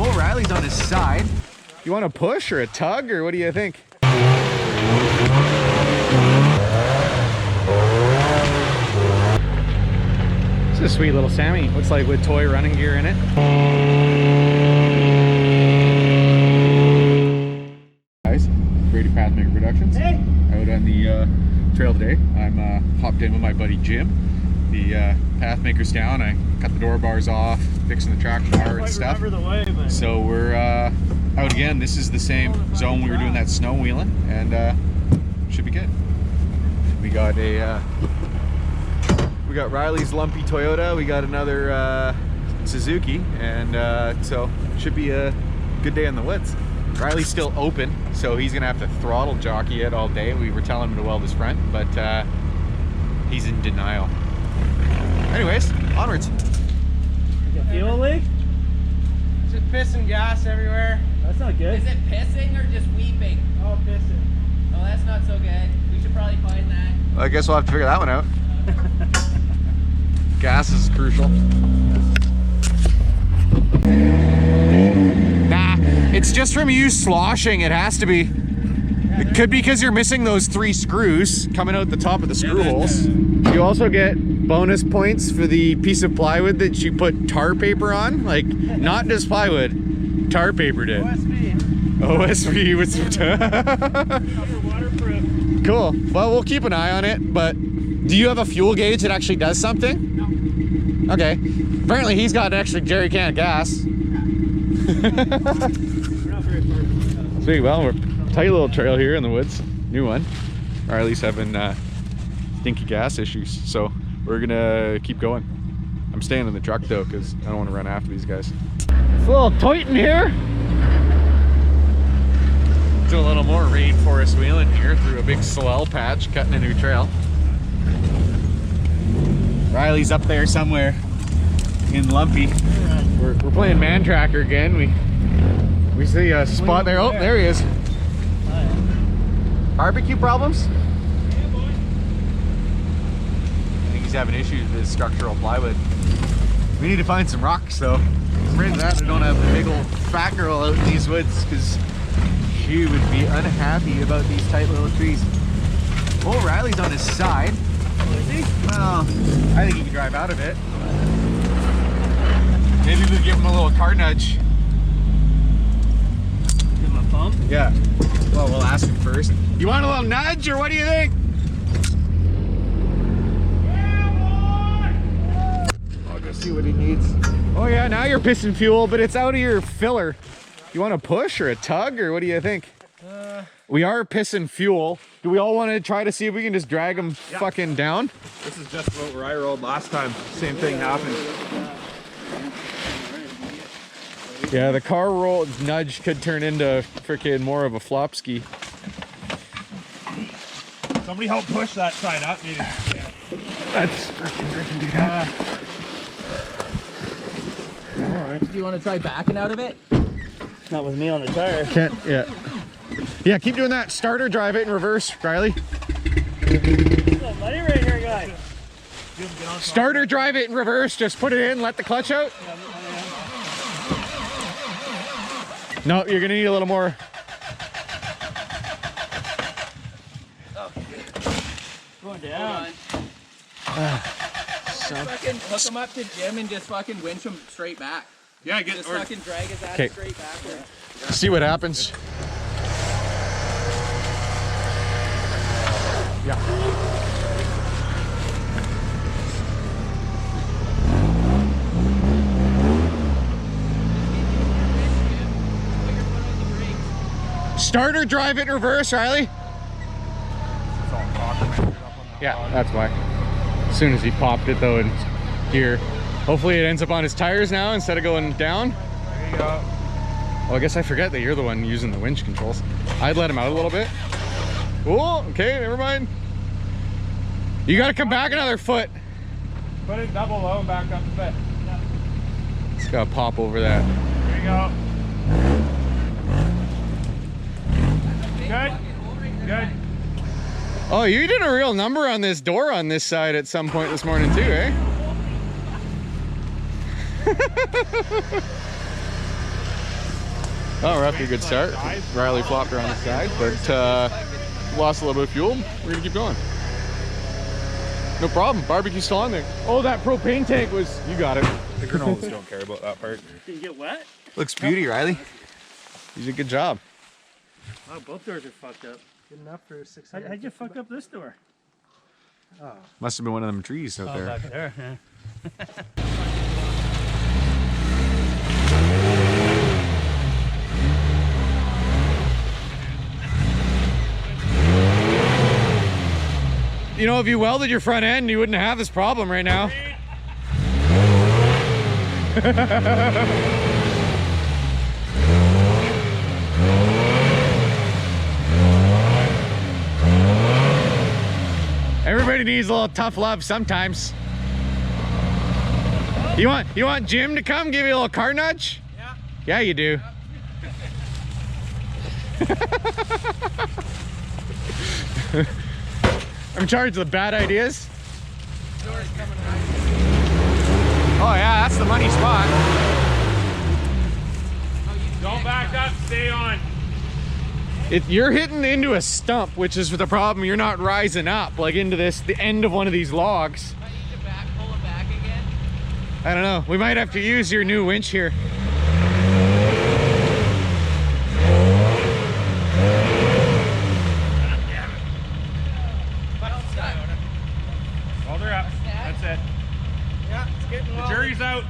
Oh, Riley's on his side. You want a push or a tug, or what do you think? It's a sweet little Sammy. Looks like with toy running gear in it. Guys, Brady Pathmaker Productions. Hey. Out on the trail today. I'm hopped in with my buddy Jim. The Pathmaker's down. I cut the door bars off, fixing the traction bar and stuff. The way, but... So we're out again. This is the same zone we were doing that snow wheeling, and should be good. We got a we got Riley's lumpy Toyota. We got another Suzuki, and so should be a good day in the woods. Riley's still open, so he's gonna have to throttle jockey it all day. We were telling him to weld his front, but he's in denial. Anyways, onwards. Is it fuel leak? It's just piss and gas everywhere. That's not good. Is it pissing or just weeping? Oh, pissing. Oh, that's not so good. We should probably find that. Well, I guess we'll have to figure that one out. Gas is crucial. Nah, it's just from you sloshing. It has to be. It could be because you're missing those 3 screws coming out the top of the screw holes. You also get bonus points for the piece of plywood that you put tar paper on. Like, not just plywood, tar paper did. OSB with some waterproof. Cool. Well, we'll keep an eye on it, but do you have a fuel gauge that actually does something? No. Okay. Apparently he's got an extra jerry can of gas. Sweet. Well, we're tight little trail here in the woods. New one. Riley's having stinky gas issues, so we're gonna keep going. I'm staying in the truck though because I don't want to run after these guys. It's a little tight in here. Do a little more rainforest wheeling here through a big swell patch, cutting a new trail. Riley's up there somewhere in Lumpy. We're playing Man Tracker again. We see a spot there. Oh, there he is. Barbecue problems? Yeah, boy. I think he's having issues with his structural plywood. We need to find some rocks though. Afraid of that, I don't have a big old fat girl out in these woods because she would be unhappy about these tight little trees. Oh, Riley's on his side. Oh, is he? Well, I think he can drive out of it. Maybe we'll give him a little car nudge. Give him a pump? Yeah. Well, we'll ask him first. You want a little nudge, or what do you think? Yeah, boy! I'll go see what he needs. Oh yeah, now you're pissing fuel, but it's out of your filler. You want a push or a tug, or what do you think? We are pissing fuel. Do we all want to try to see if we can just drag him fucking down? This is just about where I rolled last time. Same thing happened. Yeah, the car roll nudge could turn into freaking more of a flop ski. Somebody help push that side up, maybe. Yeah. That's freaking I can do that. Alright. Do you want to try backing out of it? Not with me on the tire. Can't, yeah. Yeah, keep doing that. Starter drive it in reverse, Riley. Money right here, guys. Starter drive it in reverse. Just put it in, let the clutch out. No, you're gonna need a little more. Oh. Going down. Fucking hook him up to Jim and just fucking winch him straight back. Yeah, just fucking drag his ass straight backward. See what happens. Yeah. Starter drive it in reverse, Riley. Yeah, that's why. As soon as he popped it though in gear. Hopefully it ends up on his tires now instead of going down. There you go. Well, I guess I forget that you're the one using the winch controls. I'd let him out a little bit. Oh, okay, never mind. You gotta come back another foot. Put it double low and back up a bit. It's gotta pop over that. There you go. Good. Good. Oh, you did a real number on this door on this side at some point this morning too, eh? Oh, we're after a good start. Riley flopped her on the side, but lost a little bit of fuel. We're gonna keep going. No problem. Barbecue's still on there. Oh, that propane tank was. You got it. The granolas don't care about that part. Did you get wet? Looks beauty, Riley. You did a good job. Oh, both doors are fucked up. Good enough for 6. How'd you fuck up this door? Must have been one of them trees out Oh, there. back there. Yeah. You know, if you welded your front end, you wouldn't have this problem right now. Everybody needs a little tough love sometimes. You want Jim to come give you a little car nudge? Yeah. Yeah, you do. I'm in charge of the bad ideas. Oh yeah, that's the money spot. Don't back up, stay on. You're hitting into a stump, which is the problem. You're not rising up like into the end of one of these logs. I need to pull it back again. I don't know. We might have to use your new winch here. Hold her up. That's it. Yeah, it's getting The well. jury's out.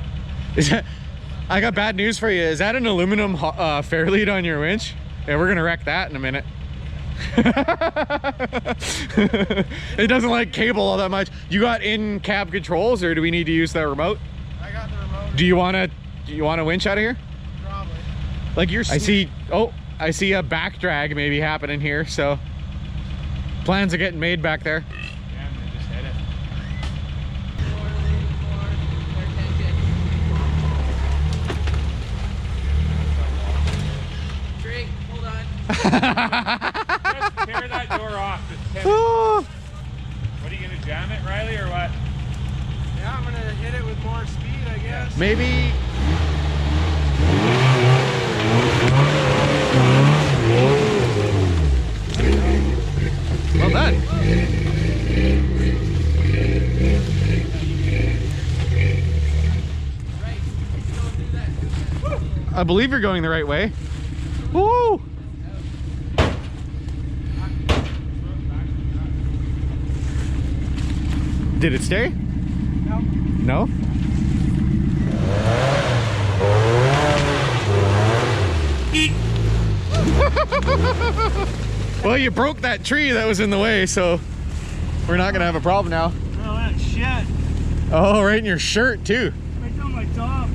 Is that? I got bad news for you. Is that an aluminum Fairlead on your winch? Yeah, we're gonna wreck that in a minute. It doesn't like cable all that much. You got in cab controls, or do we need to use that remote? I got the remote. Do you want a winch out of here? Probably. Like I see a back drag maybe happening here, so plans are getting made back there. Yeah, and then just hit it. Drake, hold on. Just tear that door off. Just hit it. Oh, What are you gonna jam it, Riley, or what? Yeah, I'm gonna hit it with more speed, I guess. maybe. Well done. I believe you're going the right way. Woo! Did it stay? No. No? Well, you broke that tree that was in the way, so we're not gonna have a problem now. Oh, that shit. Oh, right in your shirt too. Right down my top.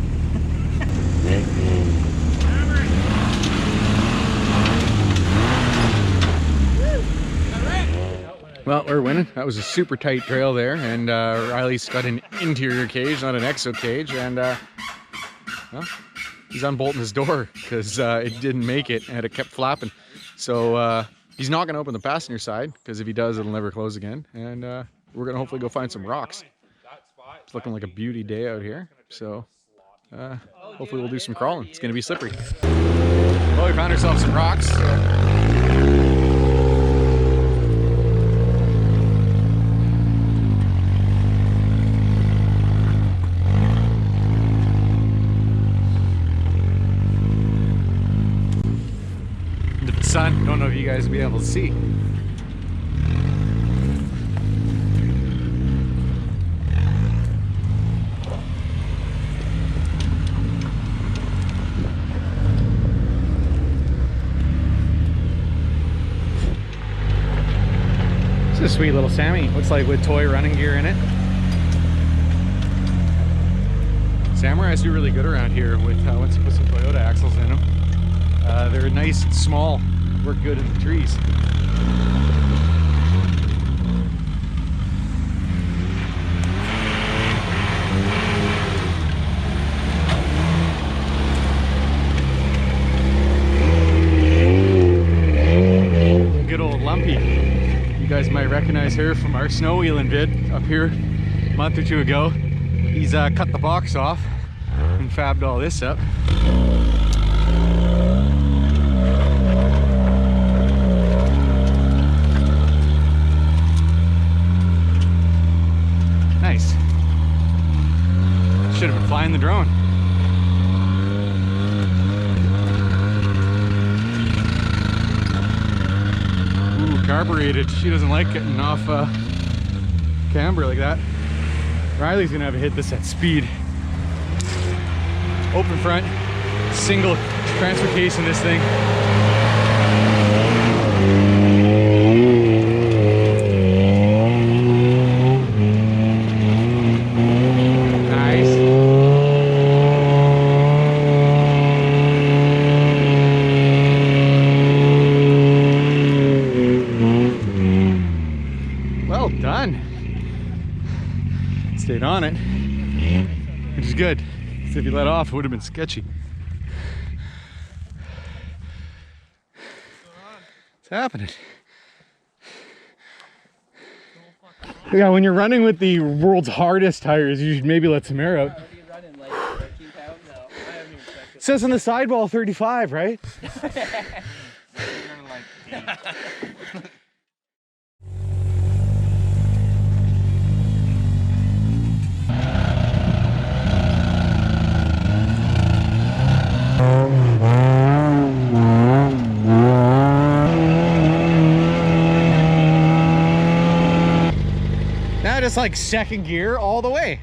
Well, we're winning. That was a super tight trail there, and Riley's got an interior cage, not an exo cage, and well, he's unbolting his door because it didn't make it and it kept flapping. So he's not going to open the passenger side because if he does, it'll never close again. And we're going to hopefully go find some rocks. It's looking like a beauty day out here, so hopefully we'll do some crawling. It's going to be slippery. Well, we found ourselves some rocks. Sun, don't know if you guys will be able to see. It's a sweet little Sammy. Looks like with toy running gear in it. Samurais do really good around here with once you put some Toyota axles in them. They're nice and small, work good in the trees. Good old Lumpy. You guys might recognize her from our snow wheeling vid up here a month or two ago. He's cut the box off and fabbed all this up. the drone. Ooh, carbureted. She doesn't like getting off camber like that. Riley's gonna have a hit this at speed. Open front, single transfer case in this thing. Nice. Well done. Stayed on it, which is good. So if you let off, it would have been sketchy. What's happening? Yeah, when you're running with the world's hardest tires, you should maybe let some air out. What are you running, like 13 pounds? No, I haven't even checked it. It says on the sidewall 35, right? Now just like second gear all the way.